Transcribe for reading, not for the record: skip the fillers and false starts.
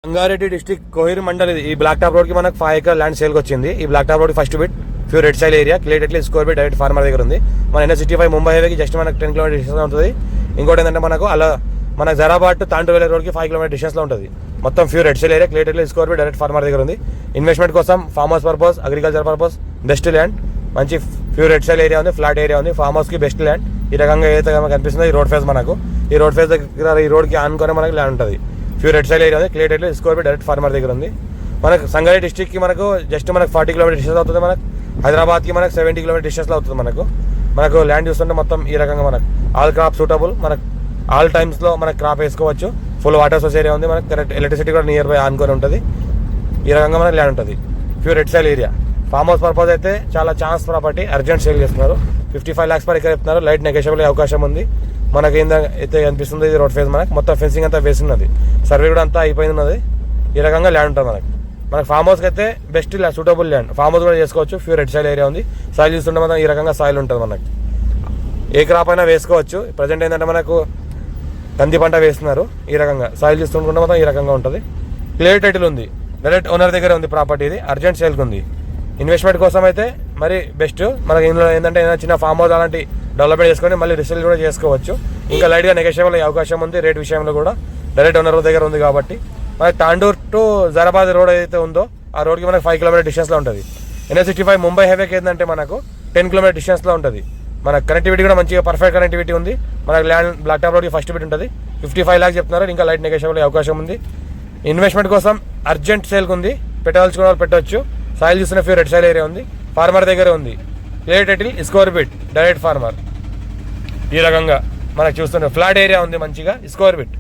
Rangareddy district Kohir mandal. ఈ black top road కి మనకు 5 acre ల్యాండ్ సేల్ కి వచ్చింది. ఈ black top road first bit pure red soil area clear score bit direct farmer దగ్గర ఉంది. మన NH65 ముంబై హైవేకి జస్ట్ మనకు 10 km డిస్టెన్స్ ఉంటుంది. ఇంకోటి ఏంటంటే మనకు అలా మన జరాబాద్ టు తాండూరు రోడ్కి 5 km డిస్టెన్స్ లో ఉంటుంది. మొత్తం pure red soil area clear score bit direct farmer దగ్గర ఉంది. ఇన్వెస్ట్మెంట్ కోసం farm house purpose, agriculture purpose best land. మంచి ప్యూర్ రెడ్ సైల్ ఏరియా ఉంది, ఫ్లాట్ ఏరియా ఉంది, ఫార్మ్ హౌస్ కి బెస్ట్ ల్యాండ్. ఈ రకంగా ఏదైతే కనిపిస్తుందో ఈ రోడ్ ఫేస్ మనకు, ఈ రోడ్ ఫేస్ దగ్గర ఈ రోడ్ కి ఆనుకొని మనకి ల్యాండ్ ఉంటుంది. ప్యూర్ రెడ్ సైల్ ఏరియా ఉంది, clear score bit direct farmer దగ్గర ఉంది. మనకు సంగారెడ్డి డిస్ట్రిక్ట్ కి మనకు జస్ట్ మనకు 40 km డిస్టెన్స్ అవుతుంది. మనకు హైదరాబాద్ కి మనకు 70 km డిస్టెన్స్ లో అవుతుంది. మనకు ల్యాండ్ చూస్తుంటే మొత్తం ఈ రకంగా మనకు ఆల్ క్రాప్ సూటబుల్. మనకు ఆల్ టైమ్స్ లో మనకు క్రాప్ వేసుకోవచ్చు. ఫుల్ వాటర్ సోర్స్ ఏరియా ఉంది. మనకు కరెక్ట్ ఎలక్ట్రిసిటీ కూడా నియర్ బై ఆనుకొని ఉంటుంది. ఈ రకంగా మనకు ల్యాండ్ ఉంటుంది. Pure red soil area. Form house purpose అయితే చాలా ఛాన్స్ ప్రాపర్టీ, అర్జెంట్ సేల్ చేస్తున్నారు. 55 lakhs per acre చెప్తున్నారు. లైట్ నెగోషియబుల్ అవకాశం ఉంది. మనకి అయితే అనిపిస్తుంది ఇది రోడ్ ఫేస్. మనకు మొత్తం ఫెన్సింగ్ అంతా వేసినది, సర్వే కూడా అంతా అయిపోయినది. ఈ రకంగా ల్యాండ్ ఉంటుంది మనకు ఫార్మ్ హౌస్కి అయితే best suitable land. Farm house కూడా చేసుకోవచ్చు. ప్యూర్ రెడ్ సైల్ ఏరియా ఉంది. సాయిల్ చూస్తుంటే మనం ఈ రకంగా సాయిల్ ఉంటుంది. మనకి ఏ క్రాప్ అయినా వేసుకోవచ్చు. ప్రజెంట్ ఏంటంటే మనకు కంది పంట వేస్తున్నారు. ఈ రకంగా సాయిల్ చూస్తుంటే మొత్తం ఈ రకంగా ఉంటుంది. క్లియర్ టైటిల్ ఉంది, డైరెక్ట్ ఓనర్ దగ్గర ఉంది ప్రాపర్టీ. ఇది అర్జెంట్ సేల్కి ఉంది. ఇన్వెస్ట్మెంట్ కోసం అయితే మరి బెస్ట్. మనకి ఇందులో ఏంటంటే ఏదైనా చిన్న ఫార్మ్ హౌస్ అలాంటి డెవలప్మెంట్ చేసుకొని మళ్ళీ రిసేల్ కూడా చేసుకోవచ్చు. ఇంకా లైట్గా నెగోషియబుల్ అయ్యే అవకాశం ఉంది. రేట్ విషయంలో కూడా డైరెక్ట్ ఓనర్ దగ్గర ఉంది కాబట్టి. మనకి తాండూర్ టు జరాబాద్ రోడ్ ఏదైతే ఉందో ఆ రోడ్కి మనకు 5 km డిస్టెన్స్లో ఉంటుంది. NH65 ముంబై హైవేకి ఏంటంటే మనకు 10 km డిస్టెన్స్లో ఉంటుంది. మనకు కనెక్టివిటీ కూడా మంచిగా పర్ఫెక్ట్ కనెక్టివిటీ ఉంది. మనకు ల్యాండ్ బ్లాక్ టాప్ రోడ్కి ఫస్ట్ బిట్ ఉంటుంది. 55 lakhs చెప్తున్నారు. ఇంకా లైట్ నెగోషియబుల్ అయ్యే అవకాశం ఉంది. ఇన్వెస్ట్మెంట్ కోసం అర్జెంట్ సేల్కి ఉంది. పెట్టాల్సిన వాళ్ళు పెట్టవచ్చు. సాయిల్ చూస్తున్న ప్యూర్ రెడ్ సైల్ ఏరియా ఉంది. ఫార్మర్ దగ్గర ఉంది. Clear title score bit direct farmer. ఈ రకంగా మనకు చూస్తున్న ఫ్లాట్ ఏరియా ఉంది. మంచిగా స్కోర్ బిట్.